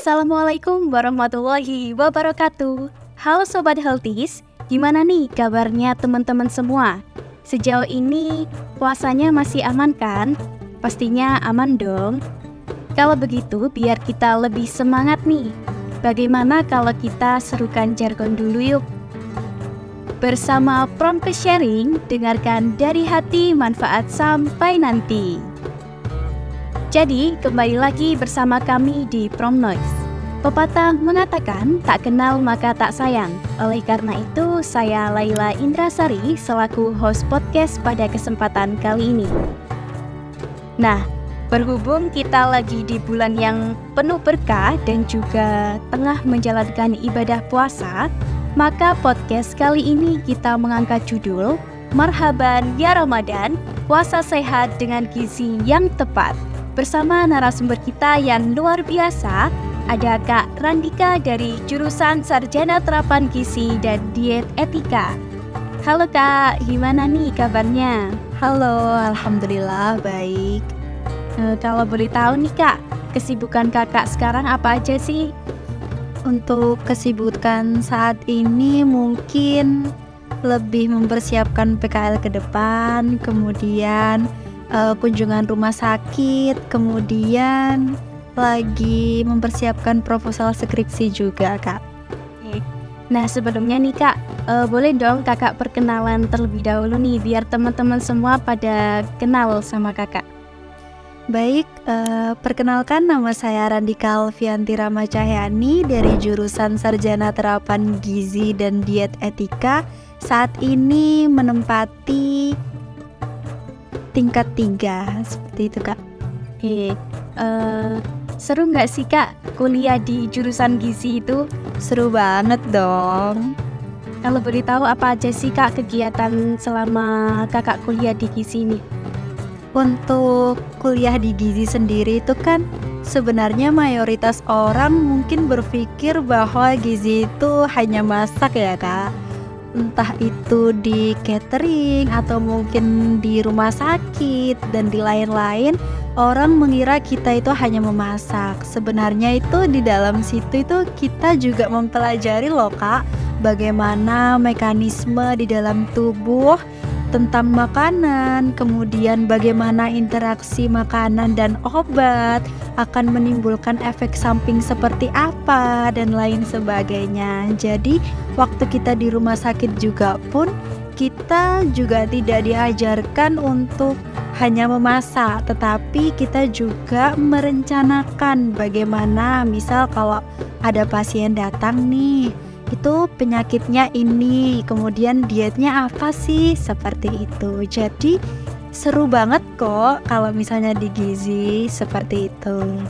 Assalamualaikum warahmatullahi wabarakatuh. Halo Sobat Healthies, gimana nih kabarnya teman-teman semua? Sejauh ini puasanya masih aman kan? Pastinya aman dong. Kalau begitu biar kita lebih semangat nih. Bagaimana kalau kita serukan jargon dulu yuk? Bersama Promkes Sharing, dengarkan dari hati manfaat sampai nanti. Jadi, kembali lagi bersama kami di Prom Noise. Pepatah mengatakan, tak kenal maka tak sayang. Oleh karena itu, saya Laila Indrasari selaku host podcast pada kesempatan kali ini. Nah, berhubung kita lagi di bulan yang penuh berkah dan juga tengah menjalankan ibadah puasa, maka podcast kali ini kita mengangkat judul Marhaban Ya Ramadan, Puasa Sehat dengan Gizi yang Tepat. Bersama narasumber kita yang luar biasa, ada Kak Randika dari jurusan Sarjana Terapan Gizi dan Diet Etika. Halo Kak, gimana nih kabarnya? Halo, alhamdulillah baik. Kalau boleh tahu nih Kak, kesibukan kakak sekarang apa aja sih? Untuk kesibukan saat ini mungkin lebih mempersiapkan PKL ke depan, kemudian kunjungan rumah sakit, kemudian lagi mempersiapkan proposal skripsi juga, Kak. Nah, sebelumnya nih Kak, boleh dong Kakak perkenalan terlebih dahulu nih, biar teman-teman semua pada kenal sama Kakak. Baik, perkenalkan nama saya Randika Alfianti Ramacahyani dari jurusan Sarjana Terapan Gizi dan Diet Etika. Saat ini menempati tingkat 3, seperti itu Kak. Oke, seru nggak sih Kak kuliah di jurusan gizi itu? Seru banget dong. Kalau boleh tahu apa aja sih Kak kegiatan selama Kakak kuliah di gizi ini? Untuk kuliah di gizi sendiri itu kan sebenarnya mayoritas orang mungkin berpikir bahwa gizi itu hanya masak ya Kak. Entah itu di catering atau mungkin di rumah sakit dan di lain-lain, orang mengira kita itu hanya memasak. Sebenarnya itu di dalam situ itu kita juga mempelajari loh Kak, bagaimana mekanisme di dalam tubuh tentang makanan, kemudian bagaimana interaksi makanan dan obat akan menimbulkan efek samping seperti apa dan lain sebagainya. Jadi waktu kita di rumah sakit juga pun kita juga tidak diajarkan untuk hanya memasak, tetapi kita juga merencanakan bagaimana misal kalau ada pasien datang nih, itu penyakitnya ini, kemudian dietnya apa sih, seperti itu. Jadi seru banget kok kalau misalnya di gizi seperti itu.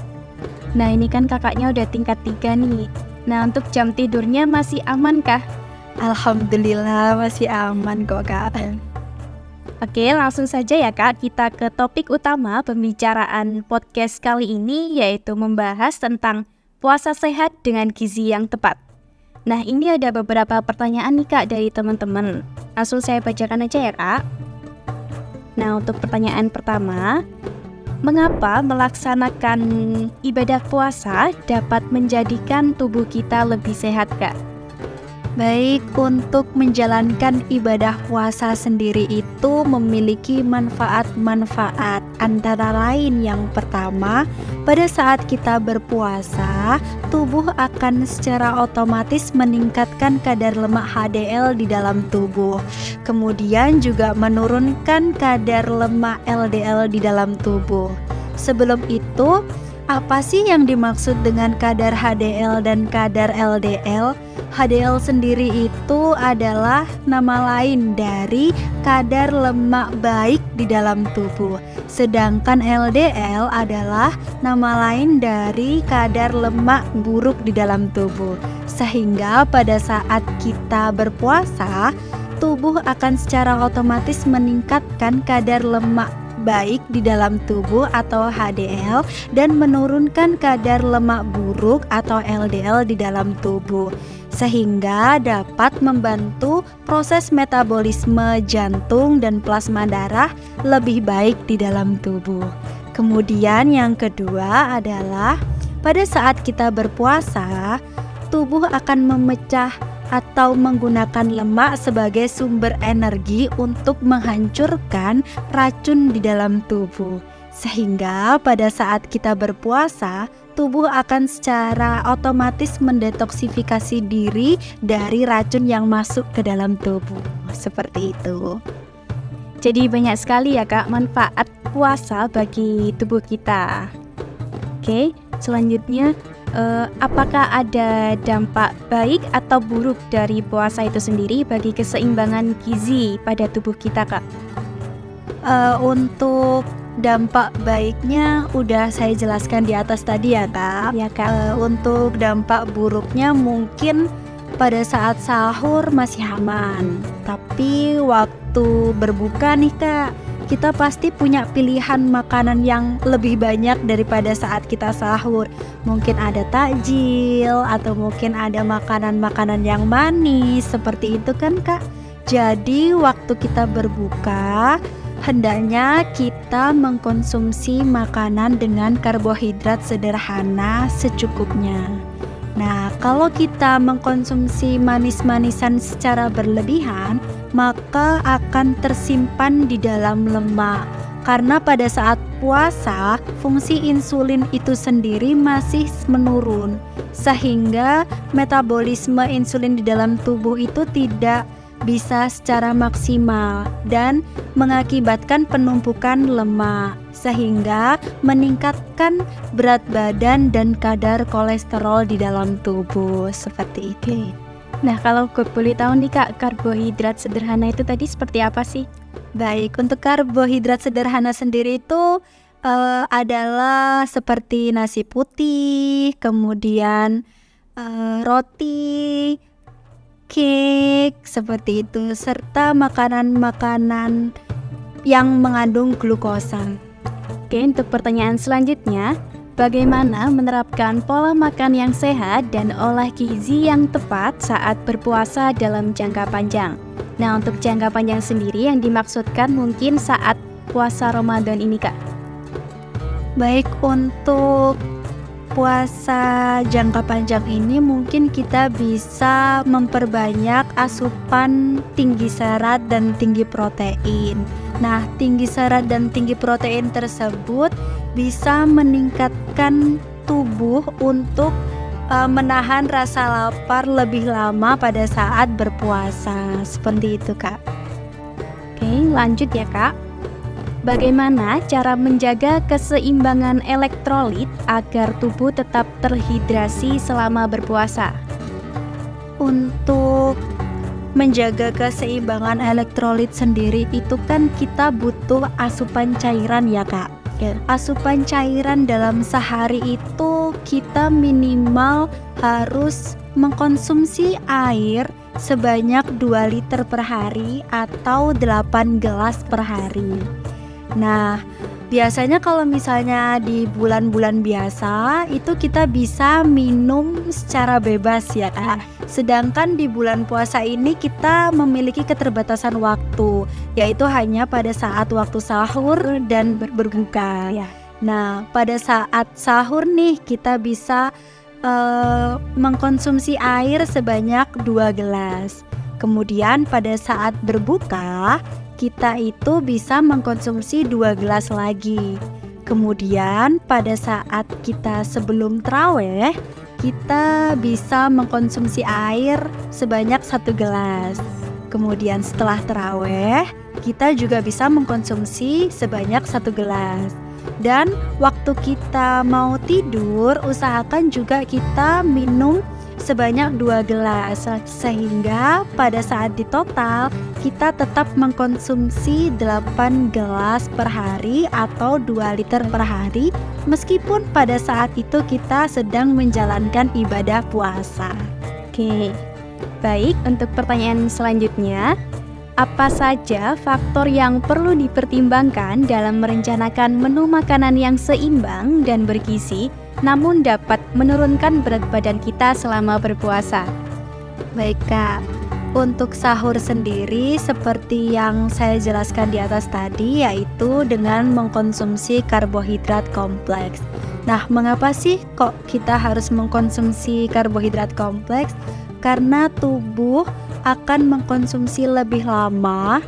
Nah ini kan kakaknya udah tingkat 3 nih. Nah untuk jam tidurnya masih aman kah? Alhamdulillah masih aman kok Kak. Oke, langsung saja ya Kak, kita ke topik utama pembicaraan podcast kali ini, yaitu membahas tentang puasa sehat dengan gizi yang tepat. Nah ini ada beberapa pertanyaan nih Kak dari teman-teman. Langsung saya bacakan aja ya Kak. Nah untuk pertanyaan pertama, mengapa melaksanakan ibadah puasa dapat menjadikan tubuh kita lebih sehat Kak? Baik, untuk menjalankan ibadah puasa sendiri itu memiliki manfaat-manfaat. Antara lain yang pertama, pada saat kita berpuasa, tubuh akan secara otomatis meningkatkan kadar lemak HDL di dalam tubuh. Kemudian juga menurunkan kadar lemak LDL di dalam tubuh. Sebelum itu, apa sih yang dimaksud dengan kadar HDL dan kadar LDL? HDL sendiri itu adalah nama lain dari kadar lemak baik di dalam tubuh. Sedangkan LDL adalah nama lain dari kadar lemak buruk di dalam tubuh. Sehingga pada saat kita berpuasa, tubuh akan secara otomatis meningkatkan kadar lemak baik di dalam tubuh atau HDL dan menurunkan kadar lemak buruk atau LDL di dalam tubuh, sehingga dapat membantu proses metabolisme jantung dan plasma darah lebih baik di dalam tubuh. Kemudian yang kedua adalah pada saat kita berpuasa, tubuh akan memecah atau menggunakan lemak sebagai sumber energi untuk menghancurkan racun di dalam tubuh. Sehingga pada saat kita berpuasa, tubuh akan secara otomatis mendetoksifikasi diri dari racun yang masuk ke dalam tubuh. Seperti itu. Jadi banyak sekali ya Kak manfaat puasa bagi tubuh kita. Oke, selanjutnya apakah ada dampak baik atau buruk dari puasa itu sendiri bagi keseimbangan gizi pada tubuh kita Kak? Untuk dampak baiknya udah saya jelaskan di atas tadi ya Kak. Ya Kak. Untuk dampak buruknya mungkin pada saat sahur masih aman, tapi waktu berbuka nih Kak, kita pasti punya pilihan makanan yang lebih banyak daripada saat kita sahur. Mungkin ada takjil atau mungkin ada makanan-makanan yang manis seperti itu kan Kak. Jadi waktu kita berbuka, hendaknya kita mengkonsumsi makanan dengan karbohidrat sederhana secukupnya. Nah, kalau kita mengkonsumsi manis-manisan secara berlebihan, maka akan tersimpan di dalam lemak. Karena pada saat puasa, fungsi insulin itu sendiri masih menurun, sehingga metabolisme insulin di dalam tubuh itu tidak bisa secara maksimal dan mengakibatkan penumpukan lemak, sehingga meningkatkan berat badan dan kadar kolesterol di dalam tubuh. Seperti itu. Nah, kalau boleh tahu nih Kak, karbohidrat sederhana itu tadi seperti apa sih? Baik, untuk karbohidrat sederhana sendiri itu adalah seperti nasi putih, kemudian roti, cake, seperti itu, serta makanan-makanan yang mengandung glukosa. Oke, untuk pertanyaan selanjutnya, bagaimana menerapkan pola makan yang sehat dan olah gizi yang tepat saat berpuasa dalam jangka panjang? Nah, untuk jangka panjang sendiri yang dimaksudkan mungkin saat puasa Ramadan ini Kak. Baik, untuk puasa jangka panjang ini mungkin kita bisa memperbanyak asupan tinggi serat dan tinggi protein. Nah, tinggi serat dan tinggi protein tersebut bisa meningkatkan tubuh untuk menahan rasa lapar lebih lama pada saat berpuasa. Seperti itu Kak. Oke, lanjut ya Kak. Bagaimana cara menjaga keseimbangan elektrolit agar tubuh tetap terhidrasi selama berpuasa? Untuk menjaga keseimbangan elektrolit sendiri itu kan kita butuh asupan cairan ya Kak. Asupan cairan dalam sehari itu kita minimal harus mengkonsumsi air sebanyak 2 liter per hari atau 8 gelas per hari. Nah, biasanya kalau misalnya di bulan-bulan biasa itu kita bisa minum secara bebas ya Kak. Sedangkan di bulan puasa ini kita memiliki keterbatasan waktu, yaitu hanya pada saat waktu sahur dan berbuka. Nah, pada saat sahur nih kita bisa mengkonsumsi air sebanyak 2 gelas. Kemudian pada saat berbuka kita itu bisa mengkonsumsi 2 gelas lagi. Kemudian pada saat kita sebelum tarawih, kita bisa mengkonsumsi air sebanyak 1 gelas. Kemudian setelah tarawih, kita juga bisa mengkonsumsi sebanyak 1 gelas. Dan waktu kita mau tidur, usahakan juga kita minum sebanyak 2 gelas, sehingga pada saat di total kita tetap mengkonsumsi 8 gelas per hari atau 2 liter per hari, meskipun pada saat itu kita sedang menjalankan ibadah puasa. Oke, baik, untuk pertanyaan selanjutnya, apa saja faktor yang perlu dipertimbangkan dalam merencanakan menu makanan yang seimbang dan bergizi namun dapat menurunkan berat badan kita selama berpuasa? Baik Kak, Untuk sahur sendiri seperti yang saya jelaskan di atas tadi, yaitu dengan mengkonsumsi karbohidrat kompleks. Nah, mengapa sih kok kita harus mengkonsumsi karbohidrat kompleks? Karena tubuh akan mengkonsumsi lebih lama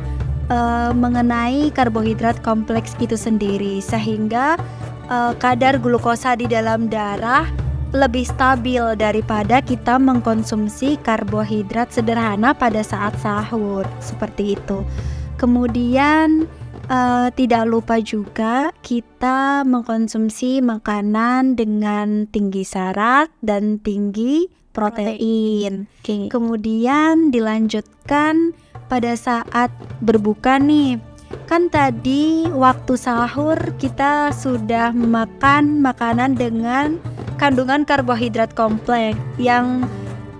mengenai karbohidrat kompleks itu sendiri, sehingga kadar glukosa di dalam darah lebih stabil daripada kita mengkonsumsi karbohidrat sederhana pada saat sahur, seperti itu. Kemudian tidak lupa juga kita mengkonsumsi makanan dengan tinggi serat dan tinggi protein. Kemudian dilanjutkan pada saat berbuka nih. Kan tadi waktu sahur kita sudah makan makanan dengan kandungan karbohidrat kompleks yang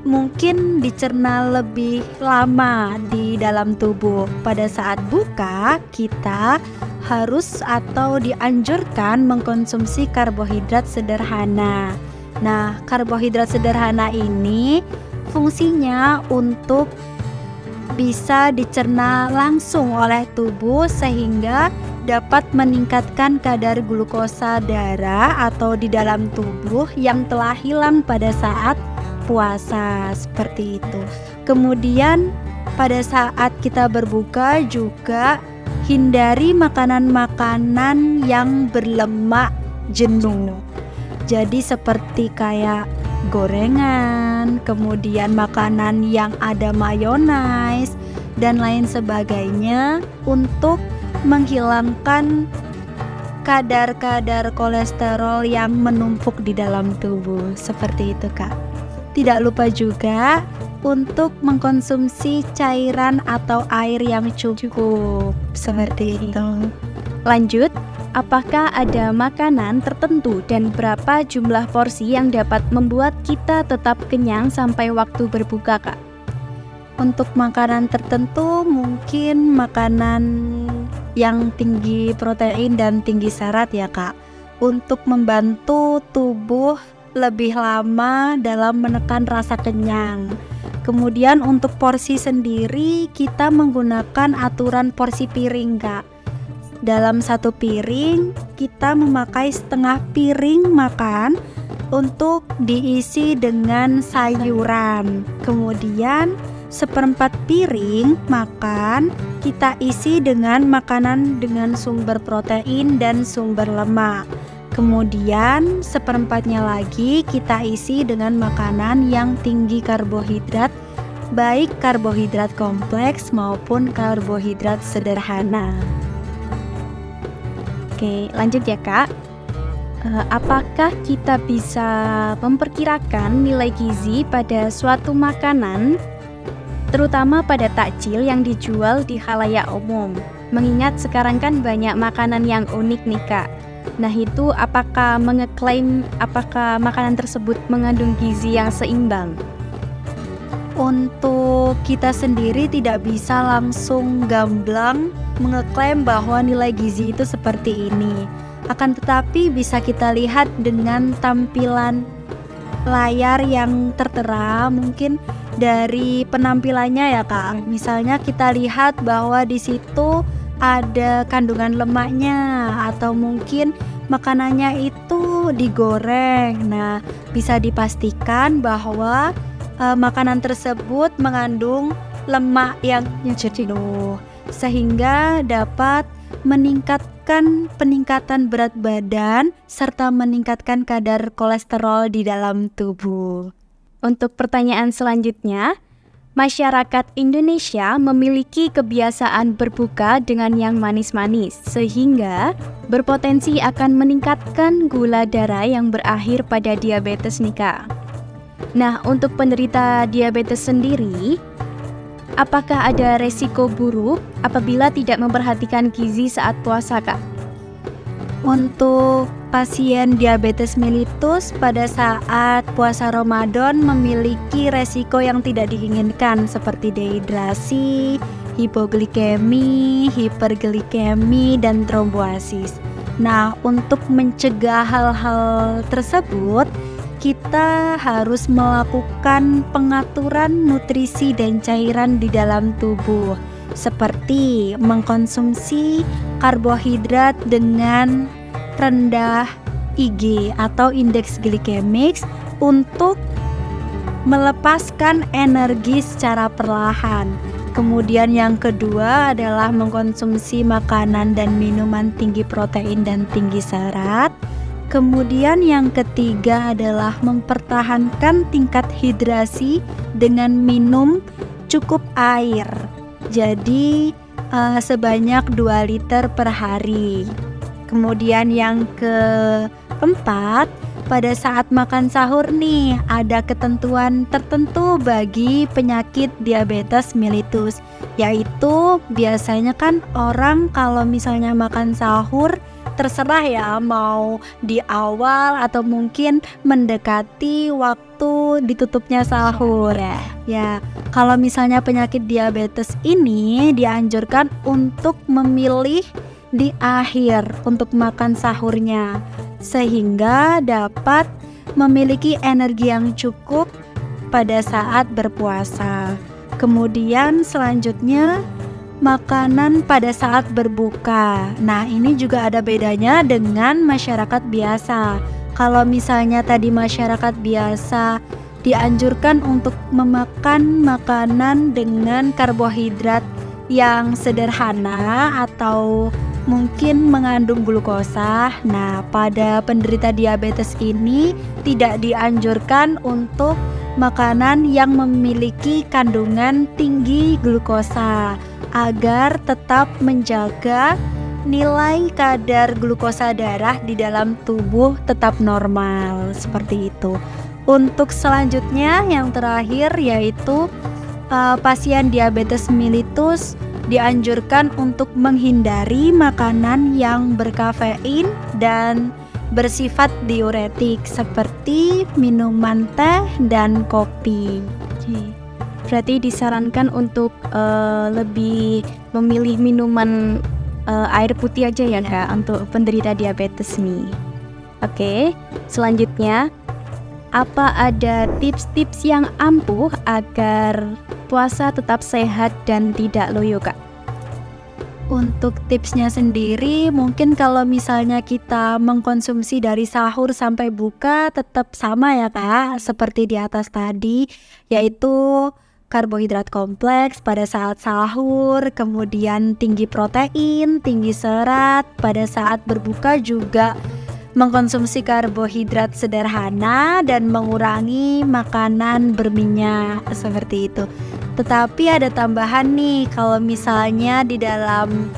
mungkin dicerna lebih lama di dalam tubuh. Pada saat buka, kita harus atau dianjurkan mengkonsumsi karbohidrat sederhana. Nah, karbohidrat sederhana ini fungsinya untuk bisa dicerna langsung oleh tubuh sehingga dapat meningkatkan kadar glukosa darah atau di dalam tubuh yang telah hilang pada saat puasa, seperti itu. Kemudian pada saat kita berbuka juga hindari makanan-makanan yang berlemak jenuh. Jadi seperti kayak gorengan, kemudian makanan yang ada mayonaise dan lain sebagainya untuk menghilangkan kadar-kadar kolesterol yang menumpuk di dalam tubuh, seperti itu Kak. Tidak lupa juga untuk mengkonsumsi cairan atau air yang cukup, seperti itu. Lanjut, apakah ada makanan tertentu dan berapa jumlah porsi yang dapat membuat kita tetap kenyang sampai waktu berbuka, Kak? Untuk makanan tertentu mungkin makanan yang tinggi protein dan tinggi serat ya Kak, untuk membantu tubuh lebih lama dalam menekan rasa kenyang. Kemudian untuk porsi sendiri kita menggunakan aturan porsi piring Kak. Dalam satu piring kita memakai setengah piring makan untuk diisi dengan sayuran. Kemudian seperempat piring makan kita isi dengan makanan dengan sumber protein dan sumber lemak. Kemudian seperempatnya lagi kita isi dengan makanan yang tinggi karbohidrat, baik karbohidrat kompleks maupun karbohidrat sederhana. Oke, lanjut ya Kak. Apakah kita bisa memperkirakan nilai gizi pada suatu makanan, terutama pada takjil yang dijual di khalayak umum? Mengingat sekarang kan banyak makanan yang unik nih Kak. Nah itu apakah mengeklaim apakah makanan tersebut mengandung gizi yang seimbang? Untuk kita sendiri tidak bisa langsung gamblang mengeklaim bahwa nilai gizi itu seperti ini. Akan tetapi bisa kita lihat dengan tampilan layar yang tertera, mungkin dari penampilannya ya Kak. Misalnya kita lihat bahwa di situ ada kandungan lemaknya atau mungkin makanannya itu digoreng. Nah, bisa dipastikan bahwa makanan tersebut mengandung lemak yang jenuh sehingga dapat peningkatan berat badan serta meningkatkan kadar kolesterol di dalam tubuh. Untuk pertanyaan selanjutnya, masyarakat Indonesia memiliki kebiasaan berbuka dengan yang manis-manis sehingga berpotensi akan meningkatkan gula darah yang berakhir pada diabetes nih Kak. Nah, untuk penderita diabetes sendiri, apakah ada resiko buruk apabila tidak memperhatikan gizi saat puasa, Kak? Untuk pasien diabetes mellitus pada saat puasa Ramadan memiliki resiko yang tidak diinginkan seperti dehidrasi, hipoglikemi, hiperglikemi, dan trombosis. Nah, untuk mencegah hal-hal tersebut, kita harus melakukan pengaturan nutrisi dan cairan di dalam tubuh, seperti mengkonsumsi karbohidrat dengan rendah IG atau indeks glikemik untuk melepaskan energi secara perlahan. Kemudian yang kedua adalah mengkonsumsi makanan dan minuman tinggi protein dan tinggi serat. Kemudian yang ketiga adalah mempertahankan tingkat hidrasi dengan minum cukup air. Jadi sebanyak 2 liter per hari. Kemudian yang keempat, pada saat makan sahur nih ada ketentuan tertentu bagi penyakit diabetes mellitus, yaitu biasanya kan orang kalau misalnya makan sahur terserah ya mau di awal atau mungkin mendekati waktu ditutupnya sahur. Ya, kalau misalnya penyakit diabetes ini dianjurkan untuk memilih di akhir untuk makan sahurnya, sehingga dapat memiliki energi yang cukup pada saat berpuasa. Kemudian selanjutnya makanan pada saat berbuka. Nah, ini juga ada bedanya dengan masyarakat biasa. Kalau misalnya tadi masyarakat biasa dianjurkan untuk memakan makanan dengan karbohidrat yang sederhana atau mungkin mengandung glukosa. Nah, pada penderita diabetes ini tidak dianjurkan untuk makanan yang memiliki kandungan tinggi glukosa agar tetap menjaga nilai kadar glukosa darah di dalam tubuh tetap normal, seperti itu. Untuk selanjutnya yang terakhir yaitu pasien diabetes mellitus dianjurkan untuk menghindari makanan yang berkafein dan bersifat diuretik seperti minuman teh dan kopi. Berarti disarankan untuk lebih memilih minuman air putih aja ya Kak untuk penderita diabetes nih. Oke, selanjutnya apa ada tips-tips yang ampuh agar puasa tetap sehat dan tidak loyo Kak? Untuk tipsnya sendiri, mungkin kalau misalnya kita mengkonsumsi dari sahur sampai buka tetap sama ya Kak, seperti di atas tadi, yaitu karbohidrat kompleks pada saat sahur, kemudian tinggi protein, tinggi serat. Pada saat berbuka juga mengkonsumsi karbohidrat sederhana dan mengurangi makanan berminyak, seperti itu. Tetapi ada tambahan nih, kalau misalnya di dalam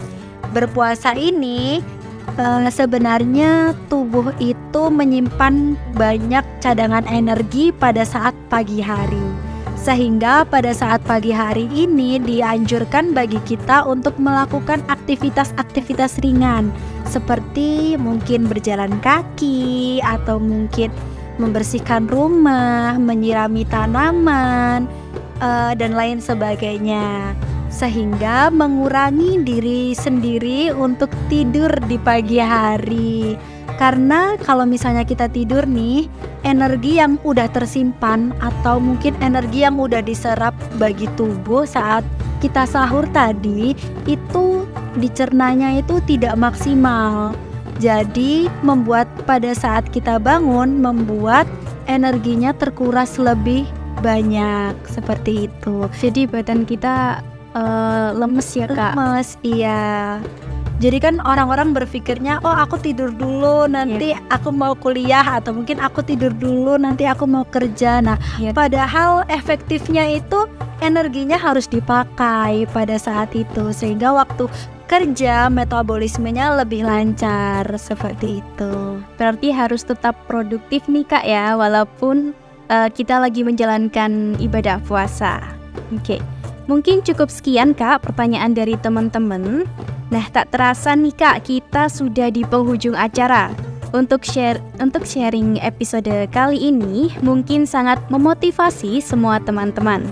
berpuasa ini sebenarnya tubuh itu menyimpan banyak cadangan energi pada saat pagi hari. Sehingga pada saat pagi hari ini dianjurkan bagi kita untuk melakukan aktivitas-aktivitas ringan seperti mungkin berjalan kaki atau mungkin membersihkan rumah, menyirami tanaman, dan lain sebagainya, sehingga mengurangi diri sendiri untuk tidur di pagi hari. Karena kalau misalnya kita tidur nih, energi yang udah tersimpan atau mungkin energi yang udah diserap bagi tubuh saat kita sahur tadi itu dicernanya itu tidak maksimal. Jadi membuat pada saat kita bangun membuat energinya terkuras lebih banyak, seperti itu. Jadi badan kita lemes ya Kak? Lemes, iya. Jadi kan orang-orang berpikirnya, oh aku tidur dulu nanti aku mau kuliah, atau mungkin aku tidur dulu nanti aku mau kerja. Nah, padahal efektifnya itu energinya harus dipakai pada saat itu, sehingga waktu kerja metabolismenya lebih lancar, seperti itu. Berarti harus tetap produktif nih Kak ya, walaupun kita lagi menjalankan ibadah puasa. Oke. Mungkin cukup sekian Kak pertanyaan dari teman-teman. Nah, tak terasa nih Kak, kita sudah di penghujung acara. Untuk sharing episode kali ini mungkin sangat memotivasi semua teman-teman.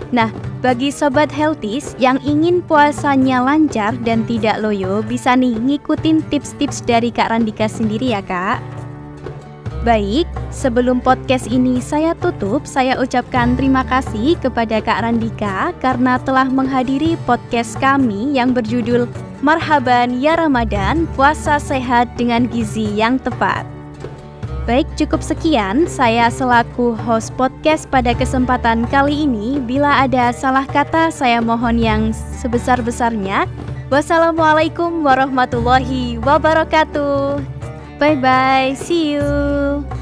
Nah, bagi Sobat Healthies yang ingin puasanya lancar dan tidak loyo, bisa nih ngikutin tips-tips dari Kak Randika sendiri ya Kak. Baik, sebelum podcast ini saya tutup, saya ucapkan terima kasih kepada Kak Randika karena telah menghadiri podcast kami yang berjudul Marhaban Ya Ramadan, Puasa Sehat dengan Gizi yang Tepat. Baik, cukup sekian saya selaku host podcast pada kesempatan kali ini. Bila ada salah kata, saya mohon yang sebesar-besarnya. Wassalamualaikum warahmatullahi wabarakatuh. Bye-bye, see you.